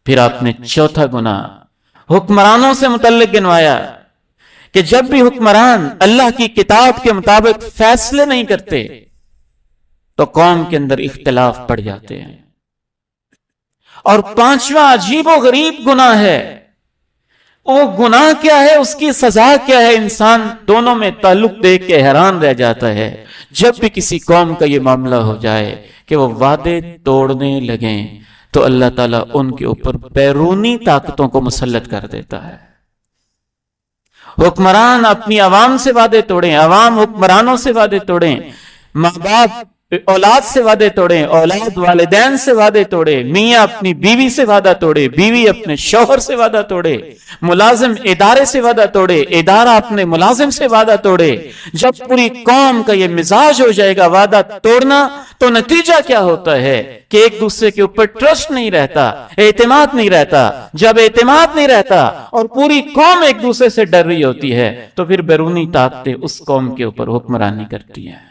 پھر آپ نے چوتھا گناہ حکمرانوں سے متعلق گنوایا کہ جب بھی حکمران اللہ کی کتاب کے مطابق فیصلے نہیں کرتے تو قوم کے اندر اختلاف پڑ جاتے ہیں۔ اور پانچواں عجیب و غریب گناہ ہے، وہ گناہ کیا ہے، اس کی سزا کیا ہے، انسان دونوں میں تعلق دیکھ کے حیران رہ جاتا ہے۔ جب بھی کسی قوم کا یہ معاملہ ہو جائے کہ وہ وعدے توڑنے لگیں تو اللہ تعالیٰ ان کے اوپر بیرونی طاقتوں کو مسلط کر دیتا ہے۔ حکمران اپنی عوام سے وعدے توڑیں، عوام حکمرانوں سے وعدے توڑیں، ماں باپ اولاد سے وعدے توڑیں، اولاد والدین سے وعدے توڑے، میاں اپنی بیوی سے وعدہ توڑے، بیوی اپنے شوہر سے وعدہ توڑے، ملازم ادارے سے وعدہ توڑے، ادارہ اپنے ملازم سے وعدہ توڑے۔ جب پوری قوم کا یہ مزاج ہو جائے گا وعدہ توڑنا، تو نتیجہ کیا ہوتا ہے کہ ایک دوسرے کے اوپر ٹرسٹ نہیں رہتا، اعتماد نہیں رہتا۔ جب اعتماد نہیں رہتا اور پوری قوم ایک دوسرے سے ڈر رہی ہوتی ہے تو پھر بیرونی طاقتیں اس قوم کے اوپر حکمرانی کرتی ہیں۔